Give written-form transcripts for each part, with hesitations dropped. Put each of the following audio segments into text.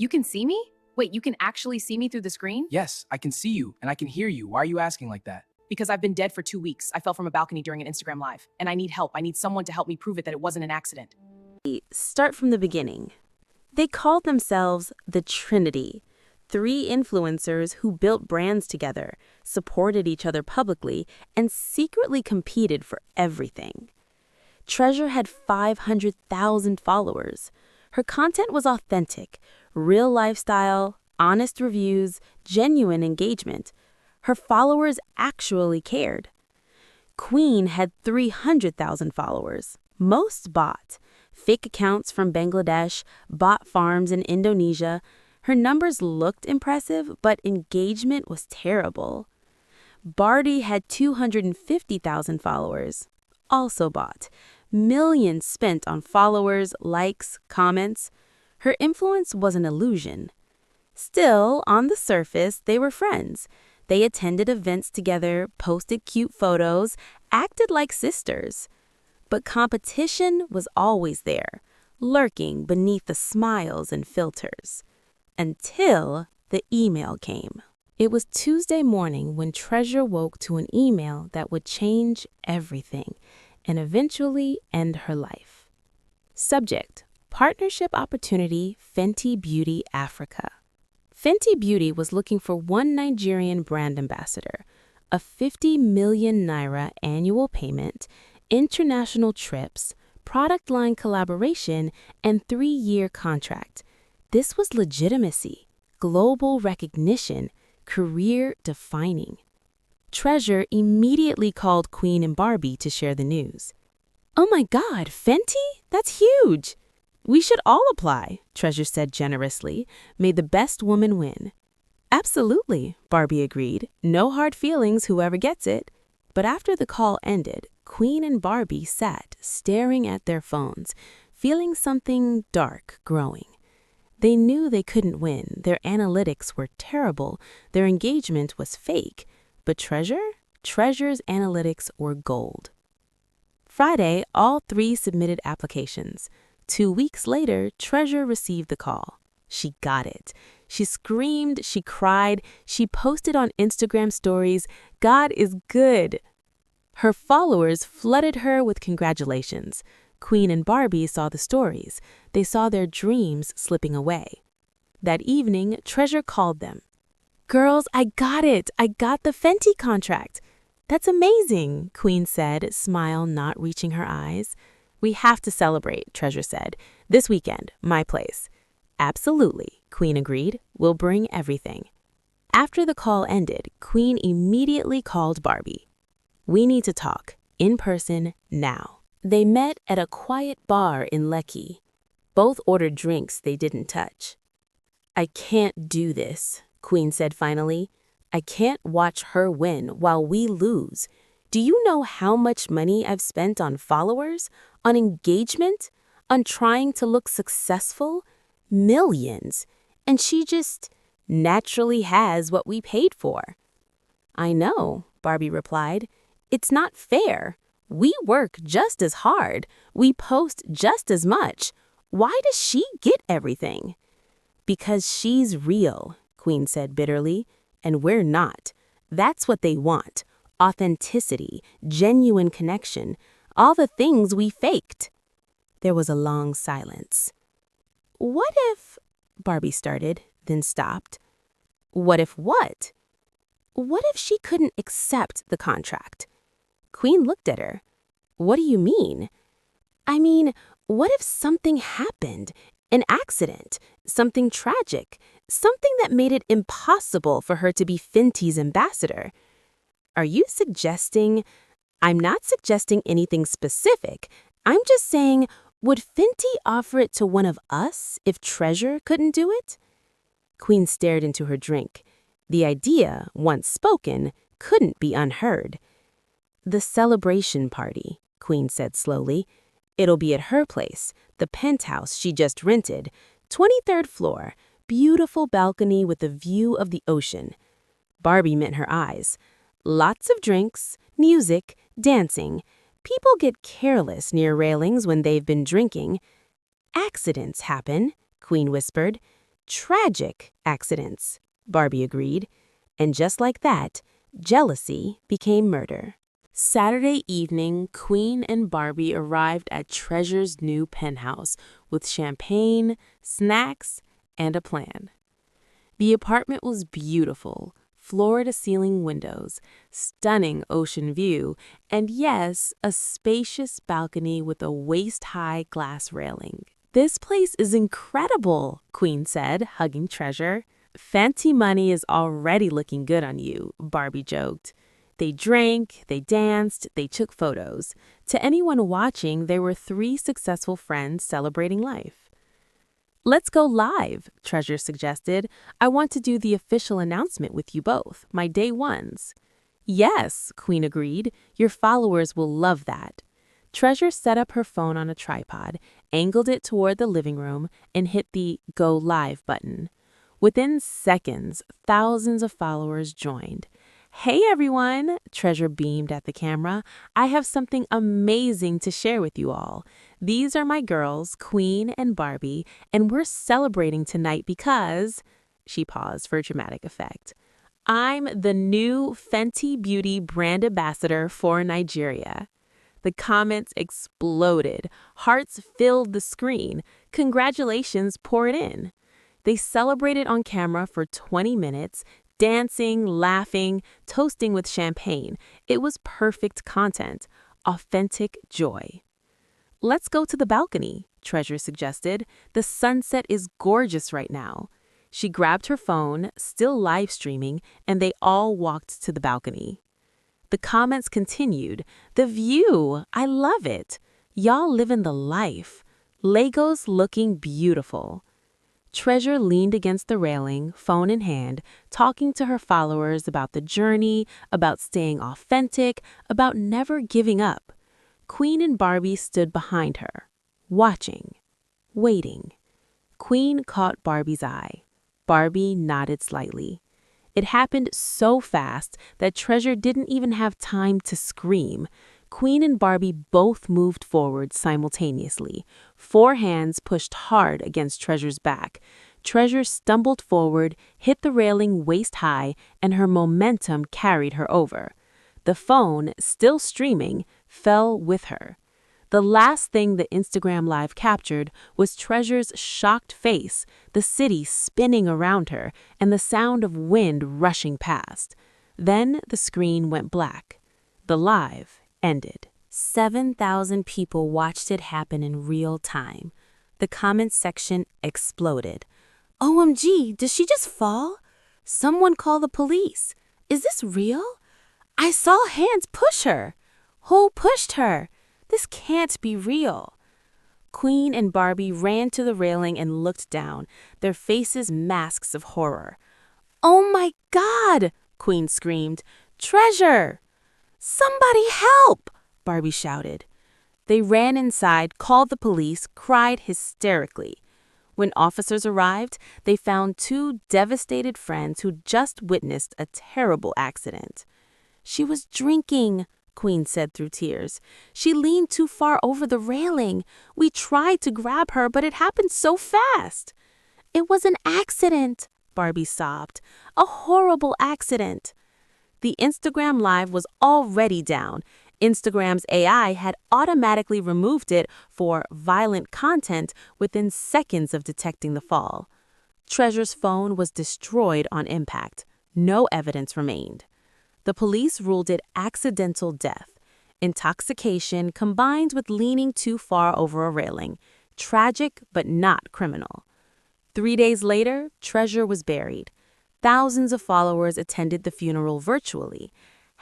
You can see me? Wait, you can actually see me through the screen? Yes, I can see you and I can hear you. Why are you asking like that? Because I've been dead for 2 weeks. I fell from a balcony during an Instagram live, and I need help. I need someone to help me prove it that it wasn't an accident. Start from the beginning. They called themselves the Trinity, three influencers who built brands together, supported each other publicly, and secretly competed for everything. Treasure had 500,000 followers. Her content was authentic, real lifestyle, honest reviews, genuine engagement. Her followers actually cared. Queen had 300,000 followers, most bot. Fake accounts from Bangladesh, bot farms in Indonesia. Her numbers looked impressive, but engagement was terrible. Barty had 250,000 followers, also bot. Millions spent on followers, likes, comments. Her influence was an illusion. Still, on the surface, they were friends. They attended events together, posted cute photos, acted like sisters. But competition was always there, lurking beneath the smiles and filters. Until the email came. It was Tuesday morning when Treasure woke to an email that would change everything and eventually end her life. Subject: Partnership Opportunity, Fenty Beauty Africa. Fenty Beauty was looking for one Nigerian brand ambassador, a 50 million naira annual payment, international trips, product line collaboration, and 3-year contract. This was legitimacy, global recognition, career-defining. Treasure immediately called Queen and Barbie to share the news. "Oh my God, Fenty? That's huge! We should all apply," Treasure said generously. "May the best woman win." "Absolutely," Barbie agreed. "No hard feelings, whoever gets it." But after the call ended, Queen and Barbie sat staring at their phones, feeling something dark growing. They knew they couldn't win. Their analytics were terrible. Their engagement was fake. But Treasure's analytics were gold. Friday, all three submitted applications. 2 weeks later, Treasure received the call. She got it. She screamed, she cried, she posted on Instagram stories, "God is good." Her followers flooded her with congratulations. Queen and Barbie saw the stories. They saw their dreams slipping away. That evening, Treasure called them. "Girls, I got it. I got the Fenty contract." "That's amazing," Queen said, smile not reaching her eyes. "We have to celebrate," Treasure said. "This weekend, my place." "Absolutely," Queen agreed. "We'll bring everything." After the call ended, Queen immediately called Barbie. "We need to talk, in person, now." They met at a quiet bar in Lekki. Both ordered drinks they didn't touch. "I can't do this," Queen said finally. "I can't watch her win while we lose. Do you know how much money I've spent on followers, on engagement, on trying to look successful? Millions. And she just naturally has what we paid for." "I know," Barbie replied. "It's not fair. We work just as hard. We post just as much. Why does she get everything?" "Because she's real," Queen said bitterly, "and we're not. That's what they want. Authenticity, genuine connection, all the things we faked." There was a long silence. "What if," Barbie started, then stopped. "What if what?" "What if she couldn't accept the contract?" Queen looked at her. "What do you mean?" "I mean, what if something happened? An accident, something tragic, something that made it impossible for her to be Fenty's ambassador." "Are you suggesting—" "I'm not suggesting anything specific. I'm just saying, would Fenty offer it to one of us if Treasure couldn't do it?" Queen stared into her drink. The idea, once spoken, couldn't be unheard. "The celebration party," Queen said slowly. "It'll be at her place, the penthouse she just rented, 23rd floor, beautiful balcony with a view of the ocean." Barbie met her eyes. "Lots of drinks, music, dancing. People get careless near railings when they've been drinking." "Accidents happen," Queen whispered. Tragic accidents, Barbie agreed. And just like that, jealousy became murder. Saturday evening, Queen and Barbie arrived at Treasure's new penthouse with champagne, snacks, and a plan. The apartment was beautiful, floor-to-ceiling windows, stunning ocean view, and yes, a spacious balcony with a waist-high glass railing. "This place is incredible," Queen said, hugging Treasure. "Fenty money is already looking good on you," Barbie joked. They drank, they danced, they took photos. To anyone watching, they were 3 successful friends celebrating life. "Let's go live," Treasure suggested. "I want to do the official announcement with you both, my day ones." "Yes," Queen agreed. "Your followers will love that." Treasure set up her phone on a tripod, angled it toward the living room, and hit the Go Live button. Within seconds, thousands of followers joined. "Hey everyone," Treasure beamed at the camera. "I have something amazing to share with you all. These are my girls, Queen and Barbie, and we're celebrating tonight because—" She paused for dramatic effect. "I'm the new Fenty Beauty brand ambassador for Nigeria." The comments exploded. Hearts filled the screen. Congratulations poured in. They celebrated on camera for 20 minutes, dancing, laughing, toasting with champagne. It was perfect content, authentic joy. "Let's go to the balcony," Treasure suggested. "The sunset is gorgeous right now." She grabbed her phone, still live streaming, and they all walked to the balcony. The comments continued. "The view! I love it. Y'all living the life. Legos looking beautiful." Treasure leaned against the railing, phone in hand, talking to her followers about the journey, about staying authentic, about never giving up. Queen and Barbie stood behind her, watching, waiting. Queen caught Barbie's eye. Barbie nodded slightly. It happened so fast that Treasure didn't even have time to scream. Queen and Barbie both moved forward simultaneously. 4 hands pushed hard against Treasure's back. Treasure stumbled forward, hit the railing waist high, and her momentum carried her over. The phone, still streaming, fell with her. The last thing the Instagram Live captured was Treasure's shocked face, the city spinning around her, and the sound of wind rushing past. Then the screen went black. The live ended. 7,000 people watched it happen in real time. The comments section exploded. "OMG, did she just fall? Someone call the police. Is this real? I saw hands push her. Who pushed her? This can't be real." Queen and Barbie ran to the railing and looked down, their faces masks of horror. "Oh my God!" Queen screamed. "Treasure!" "Somebody help!" Barbie shouted. They ran inside, called the police, cried hysterically. When officers arrived, they found 2 devastated friends who'd just witnessed a terrible accident. "She was drinking," Queen said through tears. "She leaned too far over the railing. We tried to grab her, but it happened so fast." "It was an accident," Barbie sobbed. "A horrible accident." The Instagram Live was already down. Instagram's AI had automatically removed it for violent content within seconds of detecting the fall. Treasure's phone was destroyed on impact. No evidence remained. The police ruled it accidental death, intoxication combined with leaning too far over a railing. Tragic, but not criminal. 3 days later, Treasure was buried. Thousands of followers attended the funeral virtually.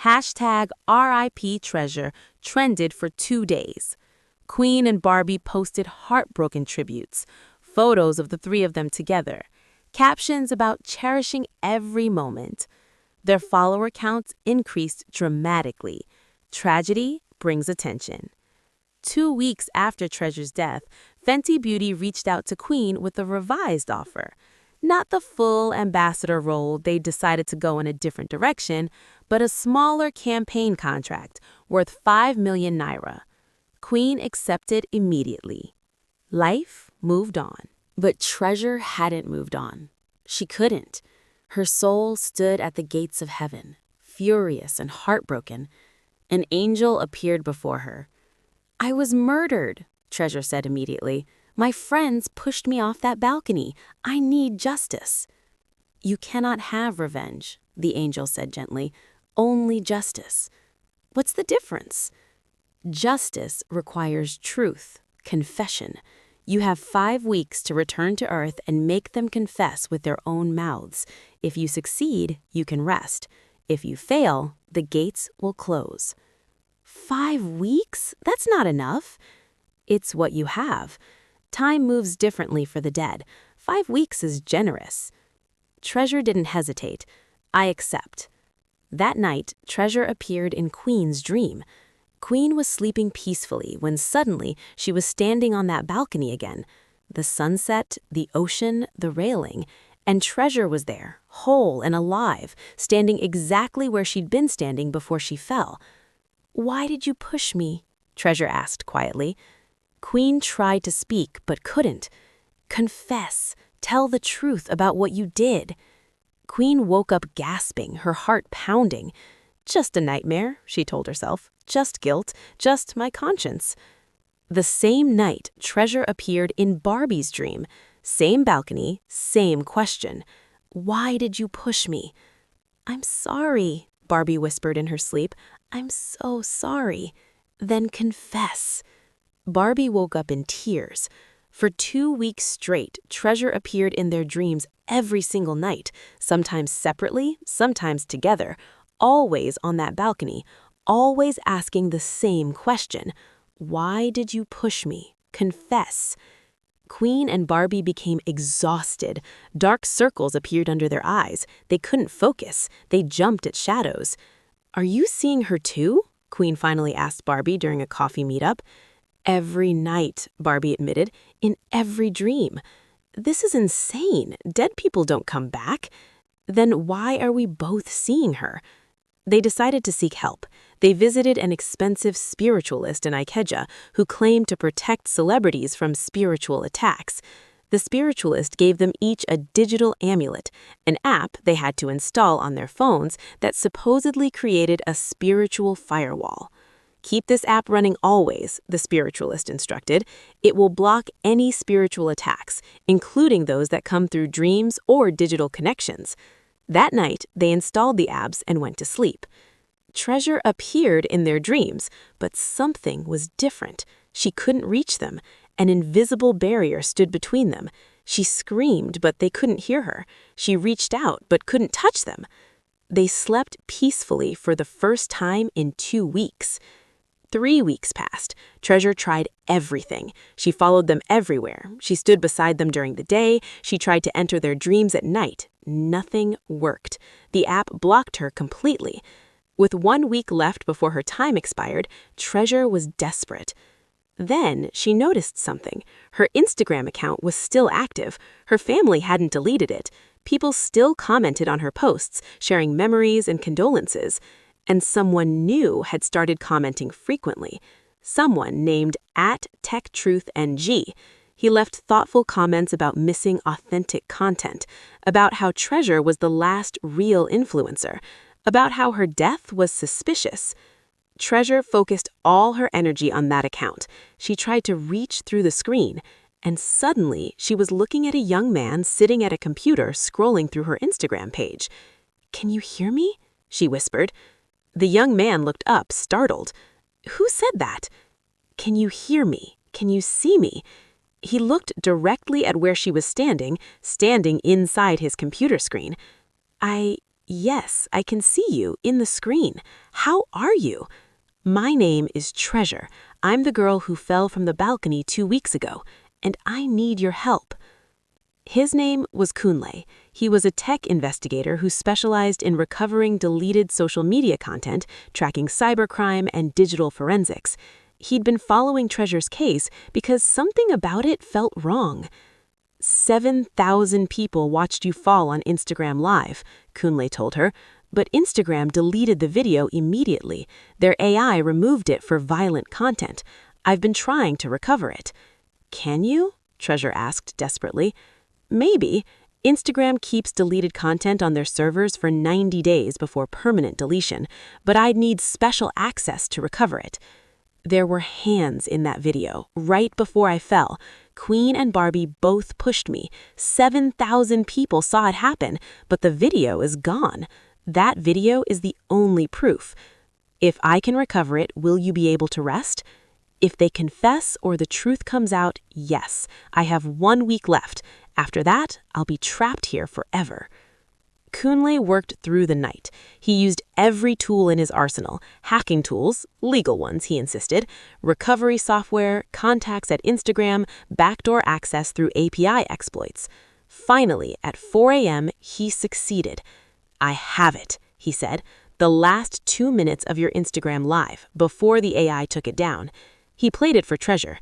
#RIP Treasure trended for 2 days. Queen and Barbie posted heartbroken tributes, photos of the 3 of them together, captions about cherishing every moment. Their follower counts increased dramatically. Tragedy brings attention. 2 weeks after Treasure's death, Fenty Beauty reached out to Queen with a revised offer. Not the full ambassador role, they decided to go in a different direction, but a smaller campaign contract worth 5 million naira. Queen accepted immediately. Life moved on. But Treasure hadn't moved on. She couldn't. Her soul stood at the gates of heaven, furious and heartbroken. An angel appeared before her. "I was murdered," Treasure said immediately. "My friends pushed me off that balcony. I need justice." "You cannot have revenge," the angel said gently. "Only justice." "What's the difference?" "Justice requires truth, confession. You have 5 weeks to return to Earth and make them confess with their own mouths. If you succeed, you can rest. If you fail, the gates will close." 5 weeks? That's not enough. It's what you have. Time moves differently for the dead. 5 weeks is generous. Treasure didn't hesitate. "I accept." That night, Treasure appeared in Queen's dream. Queen was sleeping peacefully when suddenly she was standing on that balcony again. The sunset, the ocean, the railing, and Treasure was there, whole and alive, standing exactly where she'd been standing before she fell. "Why did you push me?" Treasure asked quietly. Queen tried to speak but couldn't. "Confess. Tell the truth about what you did." Queen woke up gasping, her heart pounding. "Just a nightmare," she told herself. "Just guilt. Just my conscience." The same night, Treasure appeared in Barbie's dream. Same balcony, same question. "Why did you push me?" "I'm sorry," Barbie whispered in her sleep. "I'm so sorry." "Then confess." Barbie woke up in tears. For 2 weeks straight, Treasure appeared in their dreams every single night, sometimes separately, sometimes together, always on that balcony, always asking the same question. "Why did you push me? Confess." Queen and Barbie became exhausted. Dark circles appeared under their eyes. They couldn't focus. They jumped at shadows. "Are you seeing her too?" Queen finally asked Barbie during a coffee meetup. "Every night," Barbie admitted, "in every dream." "This is insane. Dead people don't come back." "Then why are we both seeing her?" They decided to seek help. They visited an expensive spiritualist in Ikeja who claimed to protect celebrities from spiritual attacks. The spiritualist gave them each a digital amulet, an app they had to install on their phones that supposedly created a spiritual firewall. "Keep this app running always," the spiritualist instructed. "It will block any spiritual attacks, including those that come through dreams or digital connections." That night, they installed the apps and went to sleep. Treasure appeared in their dreams, but something was different. She couldn't reach them. An invisible barrier stood between them. She screamed, but they couldn't hear her. She reached out, but couldn't touch them. They slept peacefully for the first time in 2 weeks. 3 weeks passed. Treasure tried everything. She followed them everywhere. She stood beside them during the day. She tried to enter their dreams at night. Nothing worked. The app blocked her completely. With 1 week left before her time expired, Treasure was desperate. Then she noticed something. Her Instagram account was still active. Her family hadn't deleted it. People still commented on her posts, sharing memories and condolences. And someone new had started commenting frequently. Someone named @TechTruthNG. He left thoughtful comments about missing authentic content, about how Treasure was the last real influencer, about how her death was suspicious. Treasure focused all her energy on that account. She tried to reach through the screen, and suddenly she was looking at a young man sitting at a computer scrolling through her Instagram page. "Can you hear me?" she whispered. The young man looked up, startled. "Who said that?" "Can you hear me? Can you see me?" He looked directly at where she was standing inside his computer screen. Yes, I can see you in the screen. How are you?" "My name is Treasure. I'm the girl who fell from the balcony 2 weeks ago, and I need your help." His name was Kunle. He was a tech investigator who specialized in recovering deleted social media content, tracking cybercrime and digital forensics. He'd been following Treasure's case because something about it felt wrong. 7,000 people watched you fall on Instagram Live, Kunle told her, but Instagram deleted the video immediately. Their AI removed it for violent content. I've been trying to recover it. "Can you?" Treasure asked desperately. Maybe. Instagram keeps deleted content on their servers for 90 days before permanent deletion, but I'd need special access to recover it. There were hands in that video, right before I fell. Queen and Barbie both pushed me. 7,000 people saw it happen, but the video is gone. That video is the only proof. If I can recover it, will you be able to rest? If they confess or the truth comes out, yes. I have 1 week left. After that, I'll be trapped here forever. Kunle worked through the night. He used every tool in his arsenal. Hacking tools, legal ones, he insisted, recovery software, contacts at Instagram, backdoor access through API exploits. Finally, at 4 a.m., he succeeded. I have it, he said. The last 2 minutes of your Instagram live, before the AI took it down. He played it for Treasure.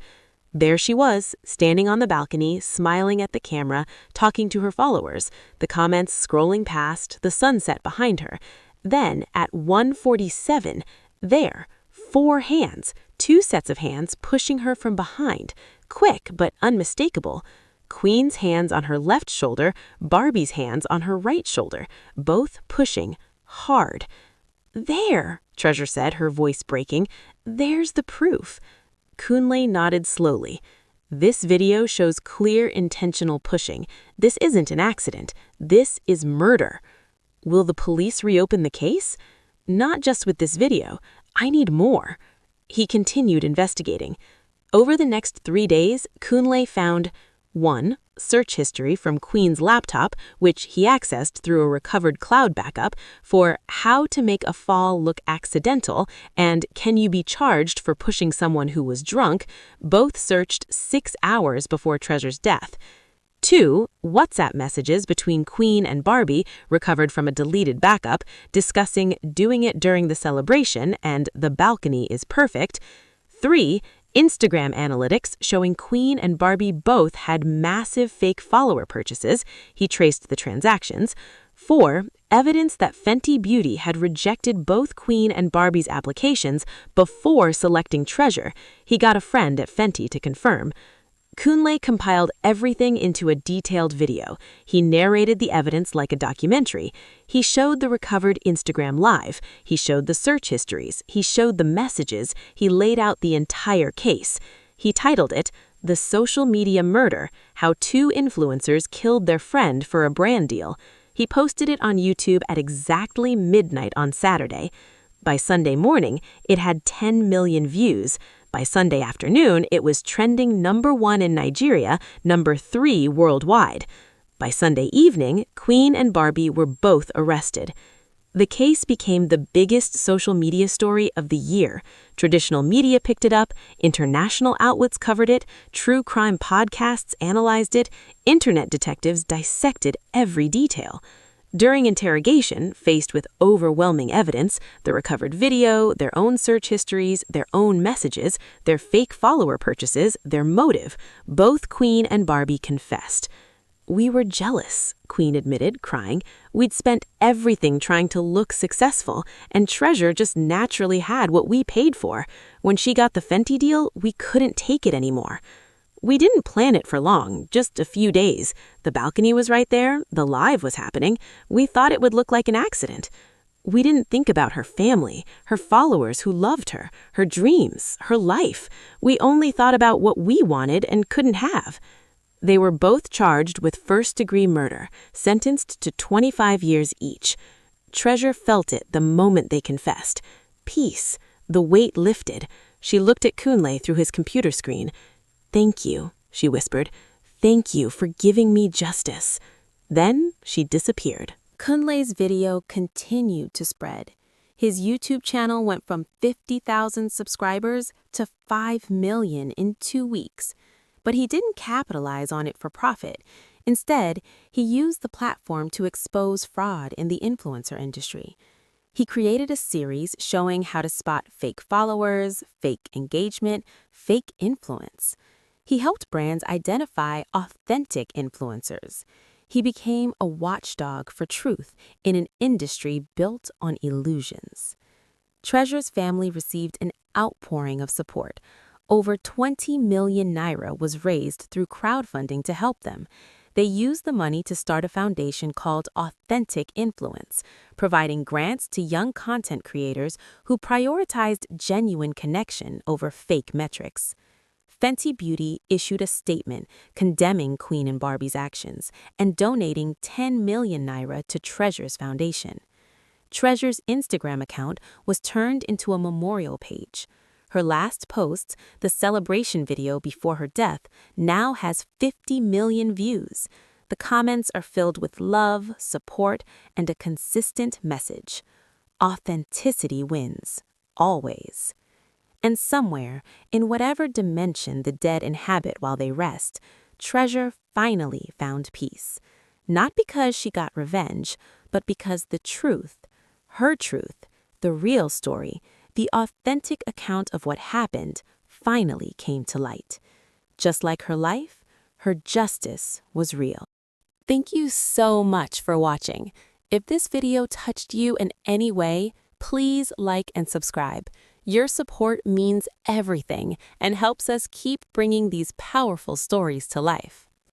There she was, standing on the balcony, smiling at the camera, talking to her followers, the comments scrolling past, the sunset behind her. Then, at 1:47, there, 4 hands, 2 sets of hands pushing her from behind, quick but unmistakable. Queen's hands on her left shoulder, Barbie's hands on her right shoulder, both pushing hard. There, Treasure said, her voice breaking. There's the proof. Kunle nodded slowly. This video shows clear intentional pushing. This isn't an accident. This is murder. Will the police reopen the case? Not just with this video. I need more. He continued investigating. Over the next 3 days, Kunle found 1. Search history from Queen's laptop, which he accessed through a recovered cloud backup, for how to make a fall look accidental and can you be charged for pushing someone who was drunk, both searched 6 hours before Treasure's death. 2. WhatsApp messages between Queen and Barbie, recovered from a deleted backup, discussing doing it during the celebration and the balcony is perfect. 3. Instagram analytics showing Queen and Barbie both had massive fake follower purchases. He traced the transactions. 4. Evidence that Fenty Beauty had rejected both Queen and Barbie's applications before selecting Treasure. He got a friend at Fenty to confirm. Kunle compiled everything into a detailed video. He narrated the evidence like a documentary. He showed the recovered Instagram live. He showed the search histories. He showed the messages. He laid out the entire case. He titled it, The Social Media Murder, How 2 Influencers Killed Their Friend for a Brand Deal. He posted it on YouTube at exactly midnight on Saturday. By Sunday morning, it had 10 million views. By Sunday afternoon, it was trending #1 in Nigeria, #3 worldwide. By Sunday evening, Queen and Barbie were both arrested. The case became the biggest social media story of the year. Traditional media picked it up, international outlets covered it, true crime podcasts analyzed it, internet detectives dissected every detail. During interrogation, faced with overwhelming evidence, the recovered video, their own search histories, their own messages, their fake follower purchases, their motive, both Queen and Barbie confessed. We were jealous, Queen admitted, crying. We'd spent everything trying to look successful, and Treasure just naturally had what we paid for. When she got the Fenty deal, we couldn't take it anymore. We didn't plan it for long, just a few days. The balcony was right there, the live was happening. We thought it would look like an accident. We didn't think about her family, her followers who loved her, her dreams, her life. We only thought about what we wanted and couldn't have. They were both charged with first-degree murder, sentenced to 25 years each. Treasure felt it the moment they confessed. Peace. The weight lifted. She looked at Kunle through his computer screen. "Thank you," she whispered. "Thank you for giving me justice." Then she disappeared. Kunle's video continued to spread. His YouTube channel went from 50,000 subscribers to 5 million in 2 weeks. But he didn't capitalize on it for profit. Instead, he used the platform to expose fraud in the influencer industry. He created a series showing how to spot fake followers, fake engagement, fake influence. He helped brands identify authentic influencers. He became a watchdog for truth in an industry built on illusions. Treasure's family received an outpouring of support. Over 20 million naira was raised through crowdfunding to help them. They used the money to start a foundation called Authentic Influence, providing grants to young content creators who prioritized genuine connection over fake metrics. Fenty Beauty issued a statement condemning Queen and Barbie's actions and donating 10 million naira to Treasure's foundation. Treasure's Instagram account was turned into a memorial page. Her last post, the celebration video before her death, now has 50 million views. The comments are filled with love, support, and a consistent message. Authenticity wins, always. And somewhere, in whatever dimension the dead inhabit while they rest, Treasure finally found peace. Not because she got revenge, but because the truth, her truth, the real story, the authentic account of what happened, finally came to light. Just like her life, her justice was real. Thank you so much for watching. If this video touched you in any way, please like and subscribe. Your support means everything and helps us keep bringing these powerful stories to life.